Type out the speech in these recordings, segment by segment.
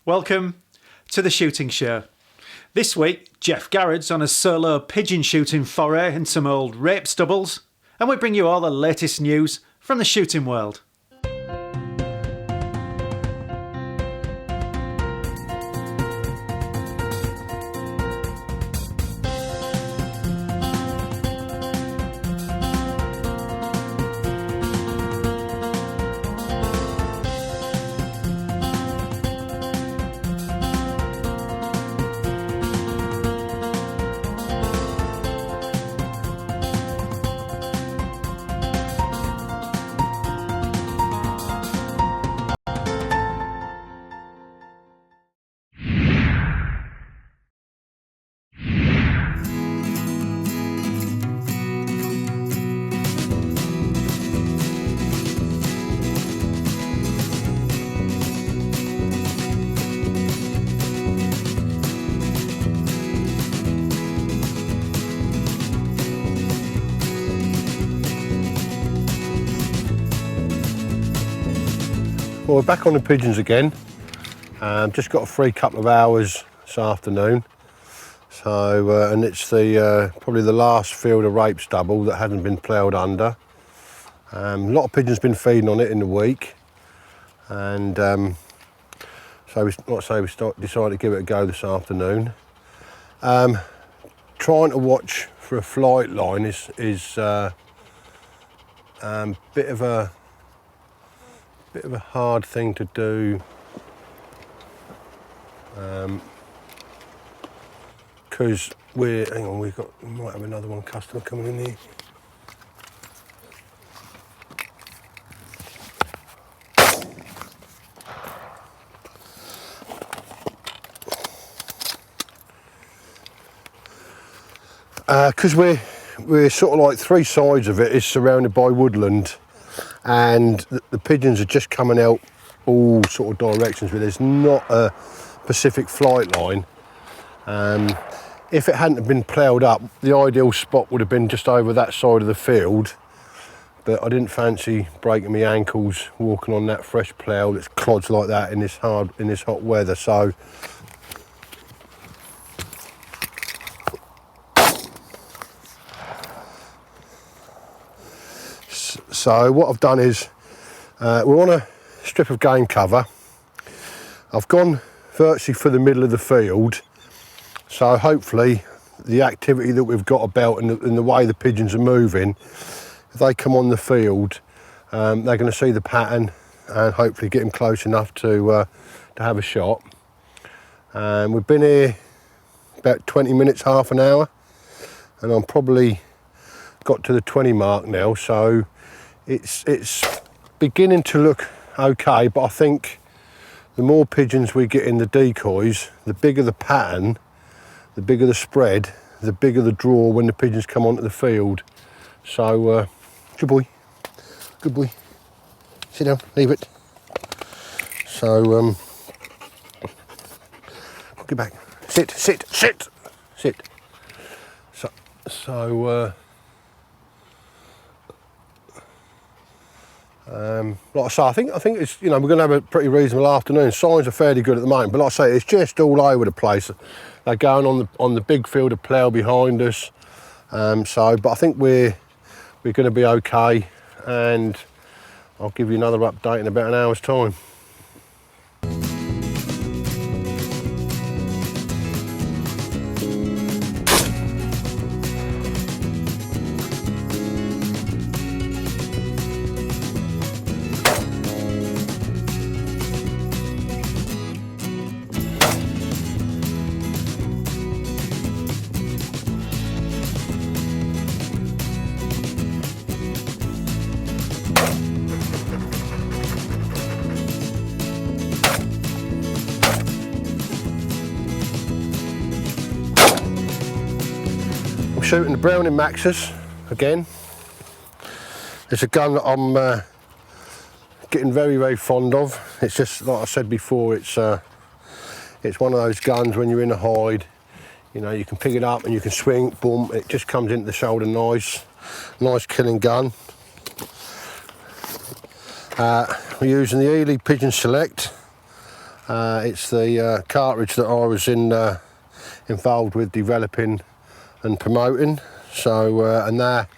Welcome to the shooting show. This week, Geoff Garrod's on a solo pigeon shooting foray in some old rape stubbles, and we bring you all the latest news from the shooting world. Well, we're back on the pigeons again. Just got a free couple of hours this afternoon. So, and it's the probably the last field of rape stubble that hasn't been ploughed under. A lot of pigeons been feeding on it in the week, and so we decided to give it a go this afternoon. Trying to watch for a flight line is bit of a hard thing to do, because we might have another one customer coming in here. Because we're sort of like three sides of it is surrounded by woodland, and the pigeons are just coming out all sort of directions, but there's not a specific flight line. If it hadn't been ploughed up, the ideal spot would have been just over that side of the field, but I didn't fancy breaking my ankles walking on that fresh plough that's clods like that in this hot weather. So what I've done is, we're on a strip of game cover. I've gone virtually for the middle of the field, so hopefully the activity that we've got about and the way the pigeons are moving, if they come on the field, they're going to see the pattern and hopefully get them close enough to have a shot. We've been here about 20 minutes, half an hour, and I'm probably got to the 20 mark now, so it's beginning to look okay, but I think the more pigeons we get in the decoys, the bigger the pattern, the bigger the spread, the bigger the draw when the pigeons come onto the field. So, good boy, sit down, leave it. So, get back, sit. So, like I say, I think it's, we're going to have a pretty reasonable afternoon. Signs are fairly good at the moment, but like I say, it's just all over the place. They're going on the big field of plough behind us. But I think we're going to be okay, and I'll give you another update in about an hour's time. Shooting the Browning Maxus again. It's a gun that I'm getting very, very fond of. It's just like I said before, it's one of those guns when you're in a hide, you can pick it up and you can swing, boom, it just comes into the shoulder nice killing gun. We're using the Eley Pigeon Select. It's the cartridge that I was involved with developing and promoting. So, and they're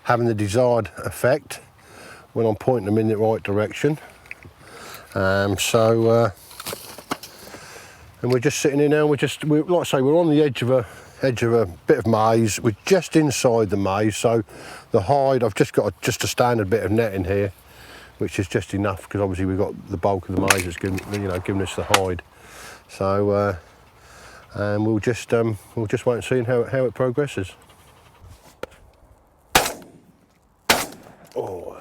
having the desired effect when I'm pointing them in the right direction. And we're just sitting here now. Like I say, we're on the edge of a bit of maize. We're just inside the maize, so the hide, I've just got just a standard bit of net in here, which is just enough because obviously we've got the bulk of the maize that's giving us the hide. So and we'll just wait and see how it progresses. Oh.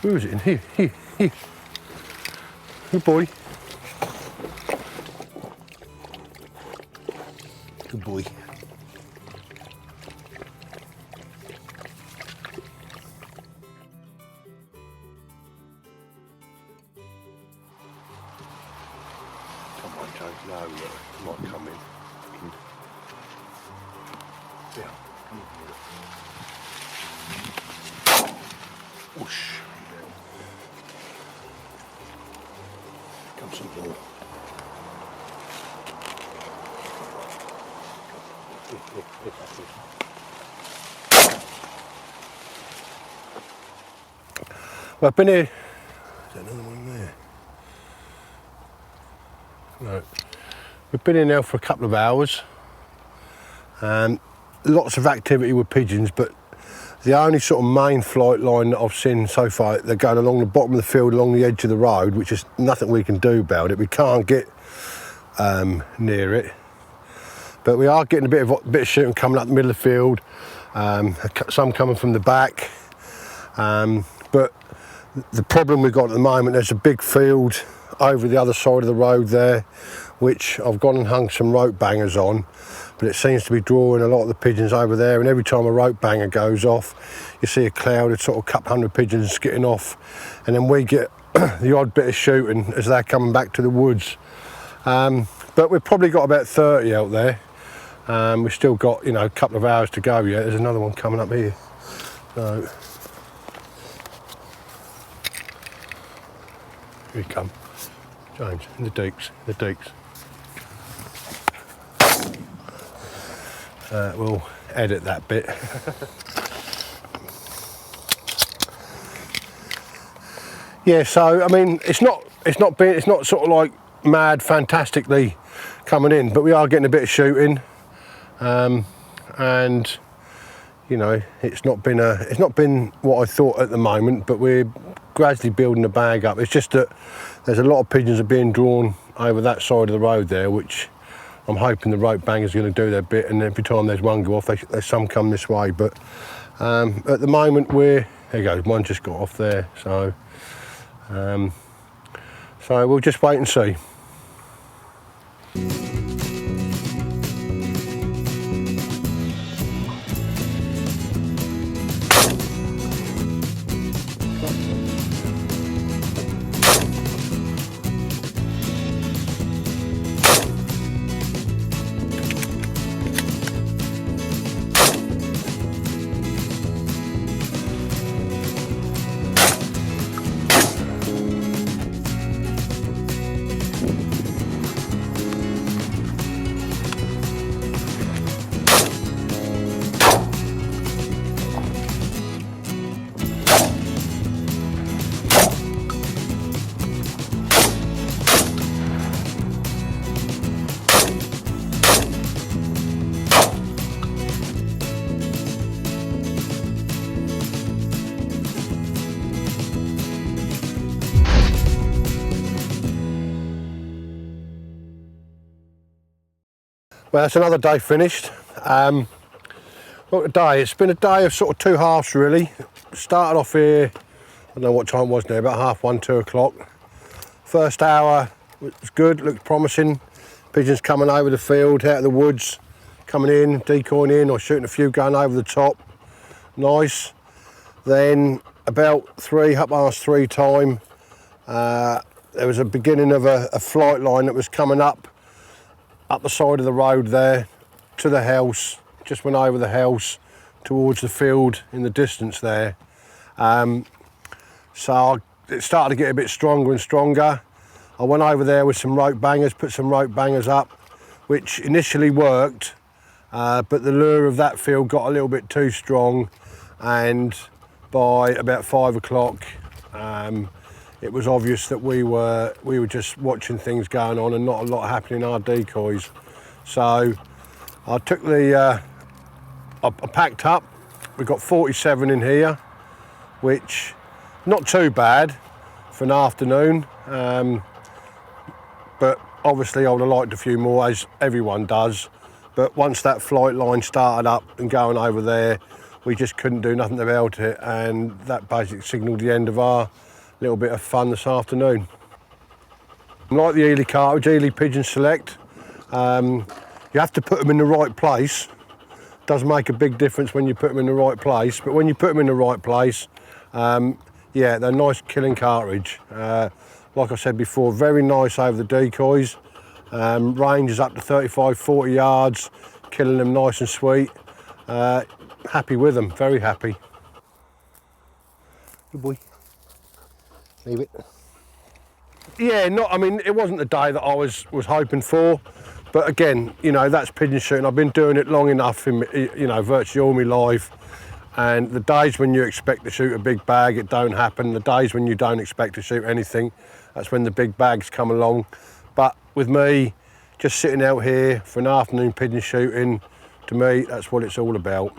Where is it? In here, here. Good boy. Good boy. Come on, Joe. No, look, it might come in. Yeah, come on. Whoosh. Come some more. Well, I've been here. Is there another one there? No. We've been here now for a couple of hours. Lots of activity with pigeons, but the only sort of main flight line that I've seen so far, they're going along the bottom of the field, along the edge of the road, which is nothing we can do about it. We can't get near it, but we are getting a bit of shooting coming up the middle of the field. Some coming from the back, but the problem we've got at the moment, there's a big field over the other side of the road there, which I've gone and hung some rope bangers on, but it seems to be drawing a lot of the pigeons over there, and every time a rope banger goes off, you see a cloud of sort of couple hundred pigeons skidding off, and then we get the odd bit of shooting as they're coming back to the woods. But we've probably got about 30 out there. We've still got, a couple of hours to go yet. There's another one coming up here. So, here he come. James, in the deeks, we'll edit that bit. Yeah, so I mean, it's not sort of like mad fantastically coming in, but we are getting a bit of shooting, and it's not been what I thought at the moment, but we're gradually building the bag up. It's just that there's a lot of pigeons are being drawn over that side of the road there, which I'm hoping the rope bangers are going to do their bit, and every time there's one go off, there's some come this way. But at the moment, there you go, one just got off there, so we'll just wait and see. Well, that's another day finished. What a day. It's been a day of sort of two halves really. Started off here, I don't know what time it was now, about 1:30, 2 o'clock. First hour was good, looked promising. Pigeons coming over the field, out of the woods, coming in, decoying in or shooting a few going over the top. Nice. Then about 3:30 time, there was a beginning of a flight line that was coming up the side of the road there to the house, just went over the house towards the field in the distance there. So it started to get a bit stronger and stronger. I went over there with some rope bangers, put some rope bangers up, which initially worked, but the lure of that field got a little bit too strong, and by about 5 o'clock it was obvious that we were just watching things going on and not a lot happening in our decoys. So I took I packed up. We've got 47 in here, which not too bad for an afternoon, but obviously I would have liked a few more, as everyone does. But once that flight line started up and going over there, we just couldn't do nothing about it, and that basically signalled the end of our little bit of fun this afternoon. Like the Eley cartridge, Eley Pigeon Select, you have to put them in the right place. Does make a big difference when you put them in the right place, but when you put them in the right place, yeah, they're a nice killing cartridge. Like I said before, very nice over the decoys. Range is up to 35-40 yards, killing them nice and sweet. Happy with them, very happy. Good boy. Leave it. Yeah, I mean, it wasn't the day that I was hoping for, but again, you know, that's pigeon shooting. I've been doing it long enough, virtually all my life. And the days when you expect to shoot a big bag, it don't happen. The days when you don't expect to shoot anything, that's when the big bags come along. But with me, just sitting out here for an afternoon pigeon shooting, to me, that's what it's all about.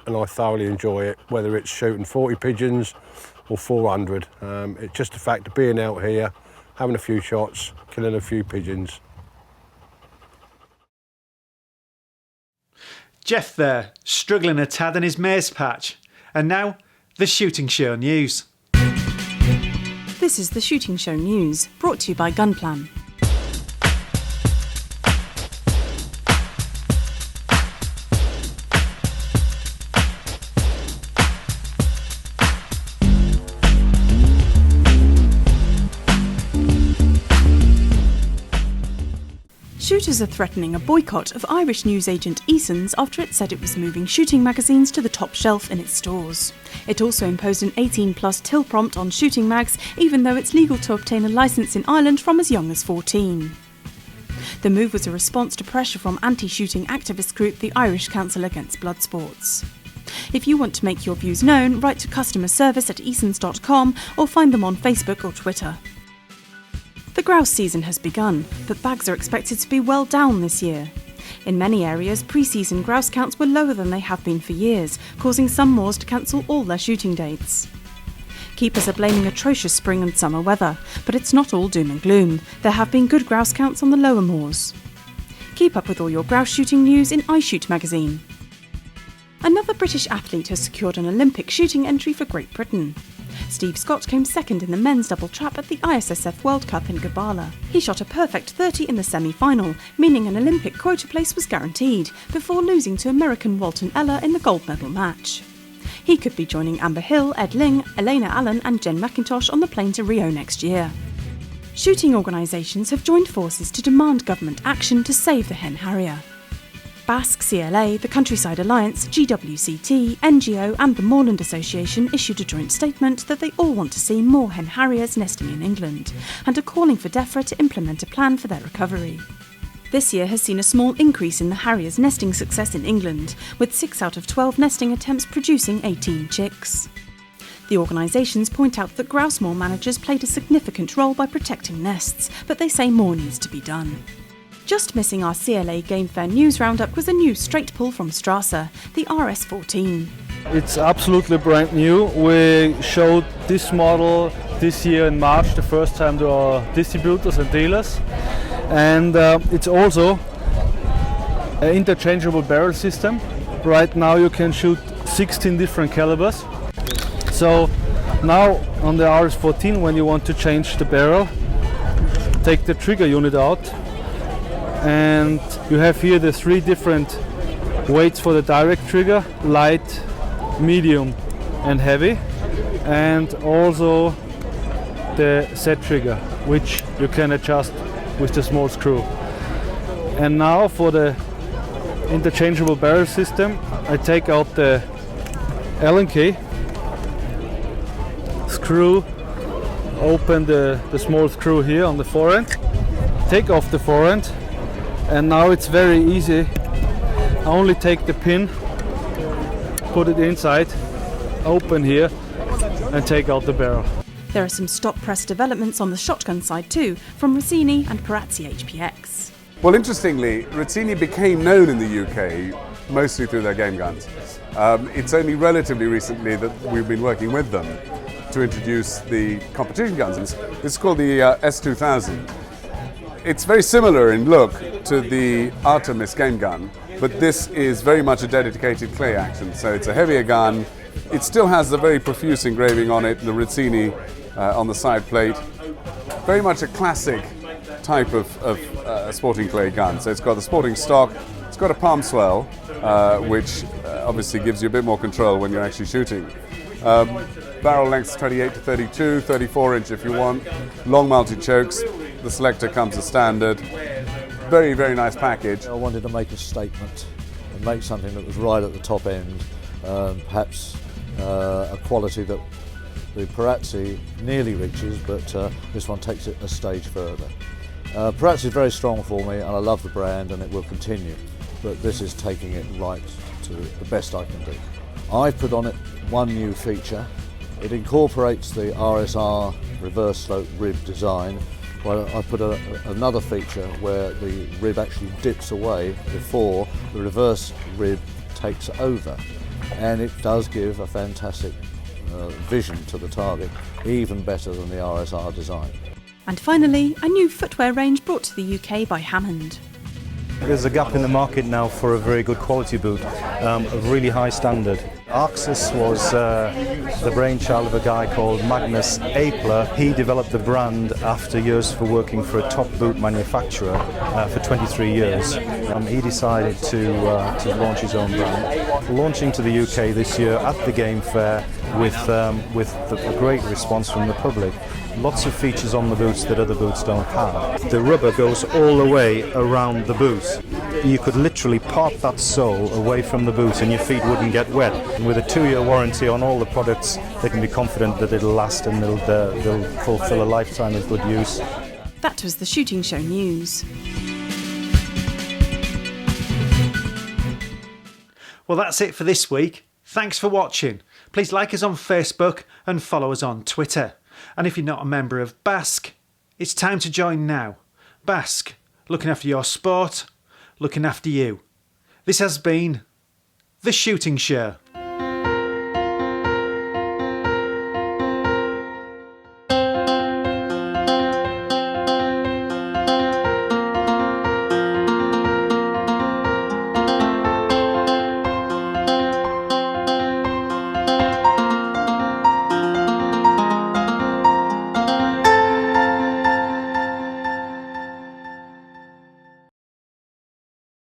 And I thoroughly enjoy it, whether it's shooting 40 pigeons or 400. It's just the fact of being out here, having a few shots, killing a few pigeons. Geoff there, struggling a tad in his maize patch. And now, the Shooting Show news. This is the Shooting Show news, brought to you by Gunplan. Shooters are threatening a boycott of Irish newsagent Eason's after it said it was moving shooting magazines to the top shelf in its stores. It also imposed an 18+ till prompt on shooting mags, even though it's legal to obtain a licence in Ireland from as young as 14. The move was a response to pressure from anti-shooting activist group the Irish Council Against Blood Sports. If you want to make your views known, write to customer service at easons.com or find them on Facebook or Twitter. The grouse season has begun, but bags are expected to be well down this year. In many areas, pre-season grouse counts were lower than they have been for years, causing some moors to cancel all their shooting dates. Keepers are blaming atrocious spring and summer weather, but it's not all doom and gloom. There have been good grouse counts on the lower moors. Keep up with all your grouse shooting news in iShoot magazine. Another British athlete has secured an Olympic shooting entry for Great Britain. Steve Scott came second in the men's double trap at the ISSF World Cup in Gabala. He shot a perfect 30 in the semi-final, meaning an Olympic quota place was guaranteed, before losing to American Walton Eller in the gold medal match. He could be joining Amber Hill, Ed Ling, Elena Allen and Jen McIntosh on the plane to Rio next year. Shooting organisations have joined forces to demand government action to save the hen harrier. Basque, CLA, the Countryside Alliance, GWCT, NGO and the Moorland Association issued a joint statement that they all want to see more hen harriers nesting in England, and are calling for DEFRA to implement a plan for their recovery. This year has seen a small increase in the harriers' nesting success in England, with 6 out of 12 nesting attempts producing 18 chicks. The organisations point out that grouse moor managers played a significant role by protecting nests, but they say more needs to be done. Just missing our CLA Game Fair news roundup was a new straight pull from Strasser, the RS14. It's absolutely brand new. We showed this model this year in March, the first time to our distributors and dealers. And it's also an interchangeable barrel system. Right now you can shoot 16 different calibers. So now on the RS14, when you want to change the barrel, take the trigger unit out. And you have here the 3 different weights for the direct trigger: light, medium and heavy, and also the set trigger. which you can adjust with the small screw. And now for the interchangeable barrel system, I take out the Allen key, screw, open the small screw here on the forend, take off the forend, and now it's very easy. I only take the pin, put it inside, open here, and take out the barrel. There are some stop press developments on the shotgun side too, from Rossini and Perazzi HPX. Well, interestingly, Rossini became known in the UK mostly through their game guns. It's only relatively recently that we've been working with them to introduce the competition guns. This is called the S2000. It's very similar in look to the Artemis game gun, but this is very much a dedicated clay action. So it's a heavier gun. It still has the very profuse engraving on it, the Rossini on the side plate. Very much a classic type of sporting clay gun. So it's got the sporting stock, it's got a palm swell, which obviously gives you a bit more control when you're actually shooting. Barrel lengths 28 to 32, 34 inch if you want. Long multi-chokes. The selector comes as standard. Very, very nice package. I wanted to make a statement and make something that was right at the top end, perhaps a quality that the Perazzi nearly reaches, but this one takes it a stage further. Perazzi is very strong for me, and I love the brand, and it will continue, but this is taking it right to the best I can do. I've put on it one new feature. It incorporates the RSR reverse slope rib design. Well, I put another feature where the rib actually dips away before the reverse rib takes over, and it does give a fantastic vision to the target, even better than the RSR design. And finally, a new footwear range brought to the UK by Hammond. There's a gap in the market now for a very good quality boot, of really high standard. Maxus was the brainchild of a guy called Magnus Apler. He developed the brand after years for working for a top boot manufacturer for 23 years. He decided to launch his own brand, launching to the UK this year at the Game Fair with a great response from the public. Lots of features on the boots that other boots don't have. The rubber goes all the way around the boot. You could literally pop that sole away from the boot and your feet wouldn't get wet. And with a 2-year warranty on all the products, they can be confident that it'll last and they'll fulfill a lifetime of good use. That was the Shooting Show news. Well, that's it for this week. Thanks for watching. Please like us on Facebook and follow us on Twitter. And if you're not a member of Basque, it's time to join now. Basque, looking after your sport, looking after you. This has been The Shooting Show.